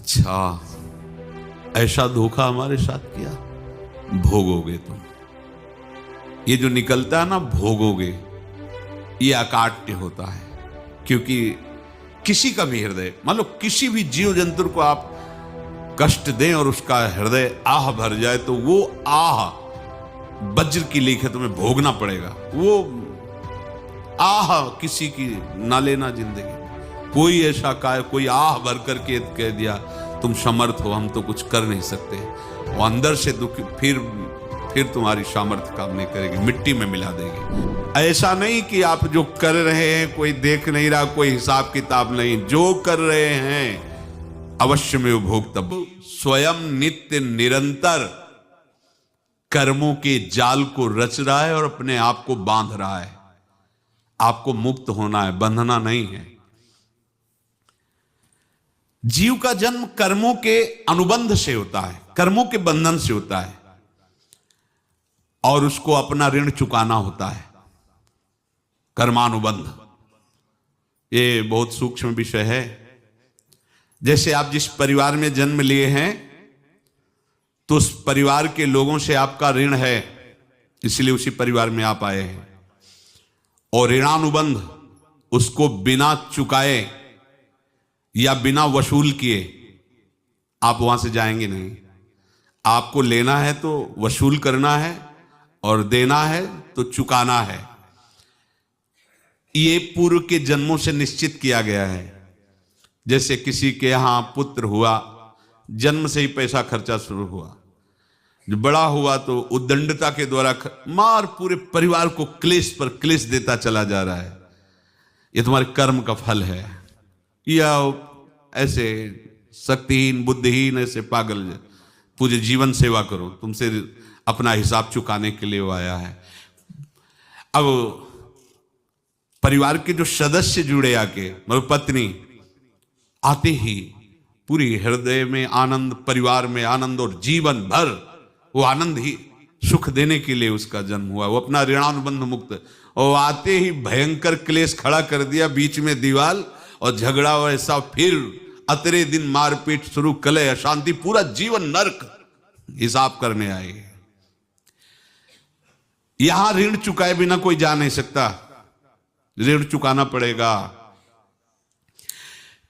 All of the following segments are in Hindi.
अच्छा, ऐसा धोखा हमारे साथ किया, भोगोगे तुम। ये जो निकलता है ना भोगोगे, ये अकाट्य होता है। क्योंकि किसी का भी हृदय, मान लो किसी भी जीव जंतु को आप कष्ट दें और उसका हृदय आह भर जाए, तो वो आह वज्र की लीक है, तुम्हें भोगना पड़ेगा। वो आह किसी की ना लेना जिंदगी। कोई ऐसा कोई आह भर करके कह दिया तुम समर्थ हो, हम तो कुछ कर नहीं सकते, वो अंदर से दुख, फिर तुम्हारी सामर्थ्य काम नहीं करेगी, मिट्टी में मिला देगी। ऐसा नहीं कि आप जो कर रहे हैं कोई देख नहीं रहा, कोई हिसाब किताब नहीं, जो कर रहे हैं अवश्य में उपभोग। तब स्वयं नित्य निरंतर कर्मों के जाल को रच रहा है और अपने आप को बांध रहा है। आपको मुक्त होना है, बंधना नहीं है। जीव का जन्म कर्मों के अनुबंध से होता है, कर्मों के बंधन से होता है, और उसको अपना ऋण चुकाना होता है। कर्मानुबंध ये बहुत सूक्ष्म विषय है। जैसे आप जिस परिवार में जन्म लिए हैं, तो उस परिवार के लोगों से आपका ऋण है, इसलिए उसी परिवार में आप आए हैं। और ऋणानुबंध, उसको बिना चुकाए या बिना वसूल किए आप वहां से जाएंगे नहीं। आपको लेना है तो वसूल करना है, और देना है तो चुकाना है। ये पूर्व के जन्मों से निश्चित किया गया है। जैसे किसी के यहां पुत्र हुआ, जन्म से ही पैसा खर्चा शुरू हुआ, जो बड़ा हुआ तो उद्दंडता के द्वारा मार पूरे परिवार को क्लेश पर क्लेश देता चला जा रहा है। ये तुम्हारे कर्म का फल है। या ऐसे शक्तिहीन बुद्धिहीन ऐसे पागल पूरे जीवन सेवा करो, तुमसे अपना हिसाब चुकाने के लिए वो आया है। अब परिवार के जो सदस्य जुड़े आके, मतलब पत्नी आते ही पूरी हृदय में आनंद, परिवार में आनंद, और जीवन भर वो आनंद ही सुख देने के लिए उसका जन्म हुआ। वो अपना ऋणानुबंध मुक्त, और आते ही भयंकर क्लेश खड़ा कर दिया, बीच में दीवार और झगड़ा वैसा, फिर अतरे दिन मारपीट शुरू, कलह अशांति, पूरा जीवन नरक हिसाब करने आए। यहां ऋण चुकाए बिना कोई जा नहीं सकता, ऋण चुकाना पड़ेगा।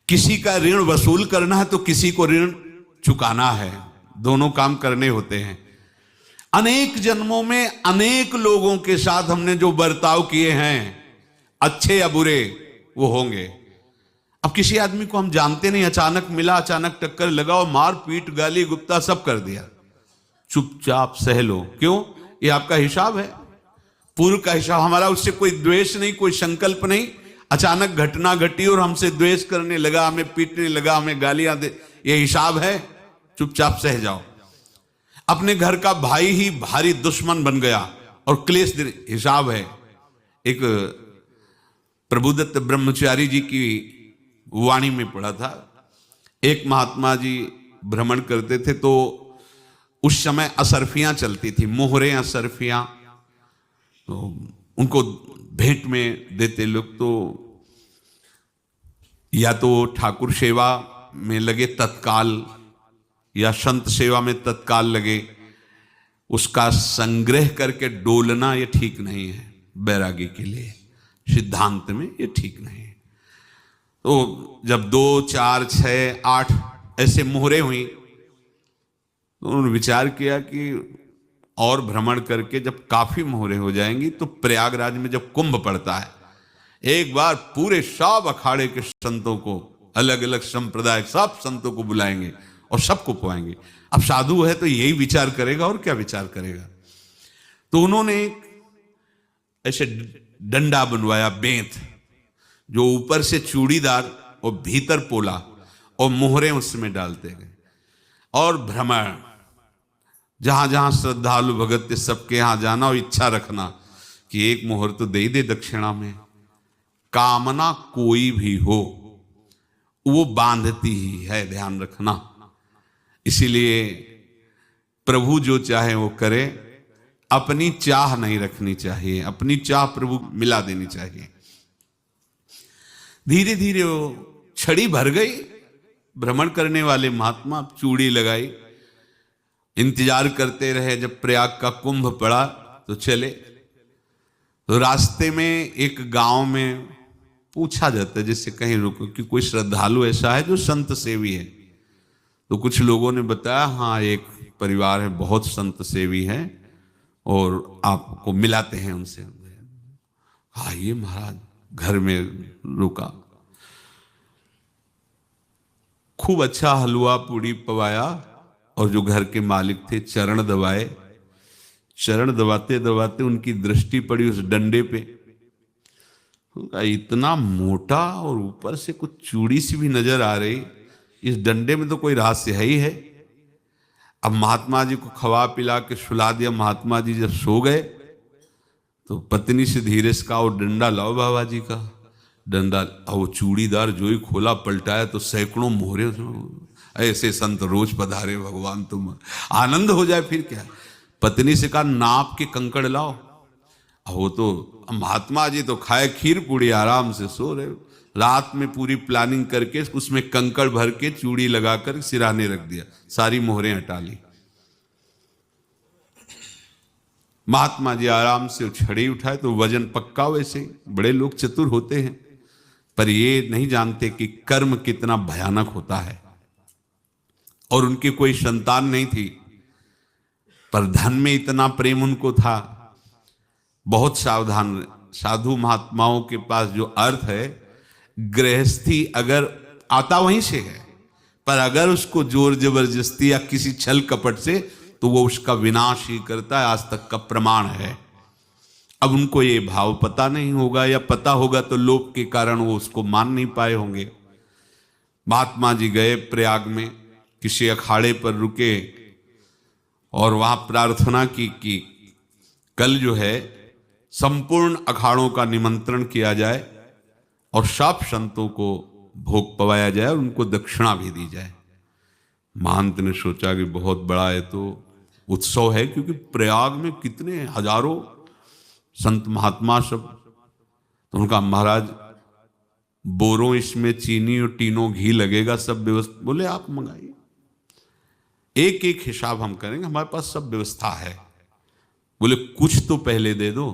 किसी का ऋण वसूल करना है तो किसी को ऋण चुकाना है, दोनों काम करने होते हैं। अनेक जन्मों में अनेक लोगों के साथ हमने जो बर्ताव किए हैं, अच्छे या बुरे, वो होंगे। अब किसी आदमी को हम जानते नहीं, अचानक मिला, अचानक टक्कर लगा और मार पीट गाली गुप्ता सब कर दिया, चुपचाप सह लो। क्यों? ये आपका हिसाब है, पूर्व का हिसाब। हमारा उससे कोई द्वेष नहीं, कोई संकल्प नहीं। अचानक घटना घटी और हमसे द्वेष करने लगा, हमें पीटने लगा, हमें गालियां दे, ये हिसाब है, चुपचाप सह जाओ। अपने घर का भाई ही भारी दुश्मन बन गया और क्लेश दे, हिसाब है। एक प्रभुदत्त ब्रह्मचारी जी की वाणी में पढ़ा था, एक महात्मा जी भ्रमण करते थे, तो उस समय असरफियां चलती थी, मोहरे असरफियां, तो उनको भेंट में देते लोग। तो या तो ठाकुर सेवा में लगे तत्काल, या संत सेवा में तत्काल लगे, उसका संग्रह करके डोलना ये ठीक नहीं है। बैरागी के लिए सिद्धांत में ये ठीक नहीं है। तो जब 2, 4, 6, 8 ऐसे मोहरे हुई, तो उन्होंने विचार किया कि और भ्रमण करके जब काफी मोहरे हो जाएंगी, तो प्रयागराज में जब कुंभ पड़ता है, एक बार पूरे सब अखाड़े के संतों को, अलग अलग संप्रदाय सब संतों को बुलाएंगे और सबको पुआएंगे। अब साधु है तो यही विचार करेगा, और क्या विचार करेगा। तो उन्होंने ऐसे डंडा बनवाया, बेंत, जो ऊपर से चूड़ीदार और भीतर पोला, और मोहरे उसमें डालते गए। और भ्रमण, जहां जहां श्रद्धालु भगत थे सबके यहां जाना और इच्छा रखना कि एक मोहर तो दे दे दक्षिणा में। कामना कोई भी हो वो बांधती ही है, ध्यान रखना। इसीलिए प्रभु जो चाहे वो करे, अपनी चाह नहीं रखनी चाहिए, अपनी चाह प्रभु मिला देनी चाहिए। धीरे धीरे वो छड़ी भर गई भ्रमण करने वाले महात्मा चूड़ी लगाई, इंतजार करते रहे जब प्रयाग का कुंभ पड़ा तो चले। तो रास्ते में एक गांव में पूछा जाता है जैसे कहीं रुको कि कोई श्रद्धालु ऐसा है जो संत सेवी है। तो कुछ लोगों ने बताया हाँ एक परिवार है बहुत संत सेवी है और आपको मिलाते हैं उनसे। हाँ ये महाराज घर में रुका, खूब अच्छा हलवा पूड़ी पवाया और जो घर के मालिक थे चरण दबाए। चरण दबाते दबाते उनकी दृष्टि पड़ी उस डंडे पे, इतना मोटा और ऊपर से कुछ चूड़ी सी भी नजर आ रही, इस डंडे में तो कोई रहस्य है ही है। अब महात्मा जी को खवा पिला के सुला दिया। महात्मा जी जब सो गए तो पत्नी से धीरे से कहा वो डंडा लाओ बाबा जी का डंडा। और वो चूड़ीदार जो ही खोला पलटाया तो सैकड़ों मोहरे। ऐसे संत रोज पधारे भगवान, तुम आनंद हो जाए फिर क्या। पत्नी से कहा नाप के कंकड़ लाओ। वो तो महात्मा जी तो खाए खीर पूड़ी आराम से सो रहे। रात में पूरी प्लानिंग करके उसमें कंकड़ भर के चूड़ी लगाकर सिराने रख दिया, सारी मोहरें हटा ली। महात्मा जी आराम से छड़ी उठाए तो वजन पक्का। वैसे बड़े लोग चतुर होते हैं पर ये नहीं जानते कि कर्म कितना भयानक होता है। और उनकी कोई संतान नहीं थी पर धन में इतना प्रेम उनको था। बहुत सावधान साधु महात्माओं के पास जो अर्थ है, गृहस्थी अगर आता वहीं से है पर अगर उसको जोर जबरदस्ती या किसी छल कपट से तो वो उसका विनाश ही करता है। आज तक का प्रमाण है। अब उनको ये भाव पता नहीं होगा या पता होगा तो लोभ के कारण वो उसको मान नहीं पाए होंगे। महात्मा जी गए प्रयाग में, किसी अखाड़े पर रुके और वहां प्रार्थना की कि कल जो है संपूर्ण अखाड़ों का निमंत्रण किया जाए और सब संतों को भोग पवाया जाए और उनको दक्षिणा भी दी जाए। महंत ने सोचा कि बहुत बड़ा है तो उत्सव है, क्योंकि प्रयाग में कितने हजारों संत महात्मा सब। तो उनका महाराज बोरों इसमें चीनी और टीनों घी लगेगा, सब व्यवस्था। बोले आप मंगाइए, एक एक हिसाब हम करेंगे, हमारे पास सब व्यवस्था है। बोले कुछ तो पहले दे दो,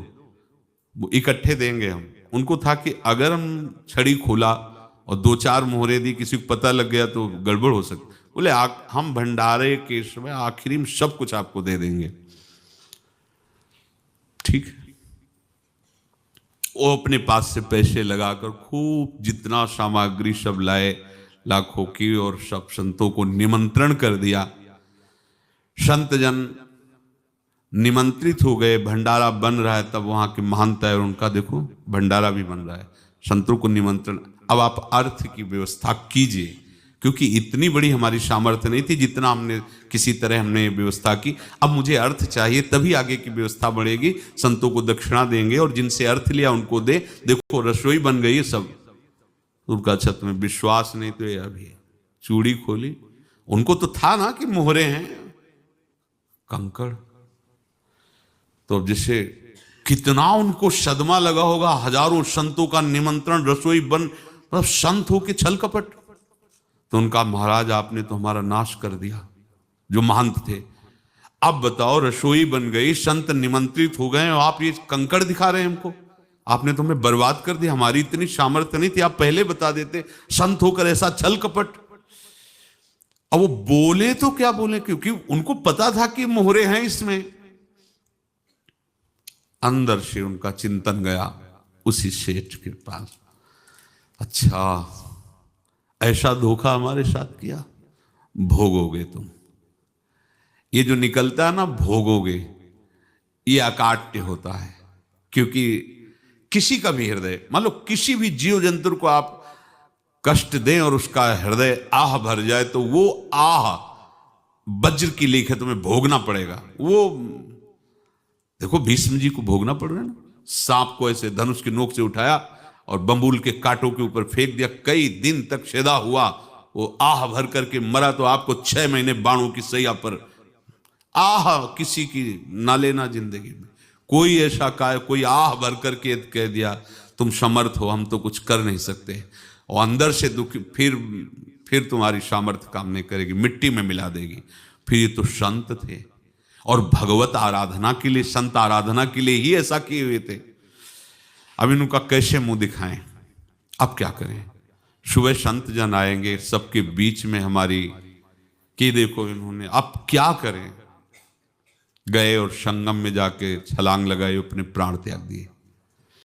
वो इकट्ठे देंगे हम। उनको था कि अगर हम छड़ी खोला और दो चार मोहरे दी, किसी को पता लग गया तो गड़बड़ हो सकती। बोले हम भंडारे के समय आखिरी में सब कुछ आपको दे देंगे। ठीक है। वो अपने पास से पैसे लगाकर खूब जितना सामग्री सब लाए लाखों की और सब संतों को निमंत्रण कर दिया। संत जन निमंत्रित हो गए, भंडारा बन रहा है। तब वहां के महंत है और उनका देखो भंडारा भी बन रहा है, संतों को निमंत्रण। अब आप अर्थ की व्यवस्था कीजिए, क्योंकि इतनी बड़ी हमारी सामर्थ्य नहीं थी जितना हमने किसी तरह हमने व्यवस्था की। अब मुझे अर्थ चाहिए, तभी आगे की व्यवस्था बढ़ेगी। संतों को दक्षिणा देंगे और जिनसे अर्थ लिया उनको दे। देखो रसोई बन गई है सब। उनका छत में विश्वास नहीं तो ये अभी चूड़ी खोली। उनको तो था ना कि मोहरे हैं कंकड़। तो जैसे कितना उनको सदमा लगा होगा, हजारों संतों का निमंत्रण, रसोई बन, मतलब संत हो के छल कपट। तो उनका महाराज आपने तो हमारा नाश कर दिया, जो महंत थे। अब बताओ रसोई बन गई, संत निमंत्रित हो गए और आप ये कंकड़ दिखा रहे हैं हमको। आपने तो हमें बर्बाद कर दिया, हमारी इतनी सामर्थ्य नहीं थी, आप पहले बता देते। संत होकर ऐसा छल कपट। अब वो बोले तो क्या बोले, क्योंकि उनको पता था कि मोहरे हैं इसमें। अंदर से उनका चिंतन गया उसी सेठ के पास, अच्छा ऐसा धोखा हमारे साथ किया, भोगोगे तुम। ये जो निकलता है ना भोगोगे, ये अकाट्य होता है। क्योंकि किसी का भी हृदय, मान लो किसी भी जीव जंतु को आप कष्ट दें और उसका हृदय आह भर जाए तो वो आह वज्र की लेख है, तुम्हें भोगना पड़ेगा। वो देखो भीष्म जी को भोगना पड़ रहा है ना। सांप को ऐसे धनुष की नोक से उठाया और बंबूल के कांटों के ऊपर फेंक दिया, कई दिन तक सैदा हुआ, वो आह भर करके मरा। तो आपको 6 महीने बाणों की सैया पर आह किसी की ना लेना जिंदगी में। कोई ऐसा कोई आह भर करके कह दिया तुम समर्थ हो, हम तो कुछ कर नहीं सकते। और अंदर से दुखी, फिर तुम्हारी सामर्थ्य काम नहीं करेगी, मिट्टी में मिला देगी। फिर ये तो संत थे और भगवत आराधना के लिए, संत आराधना के लिए ही ऐसा किए हुए थे। अब इनका कैसे मुंह दिखाएं? अब क्या करें? सुबह संत जन आएंगे, सबके बीच में हमारी कि देखो इन्होंने, अब क्या करें? गए और संगम में जाके छलांग लगाई, अपने प्राण त्याग दिए।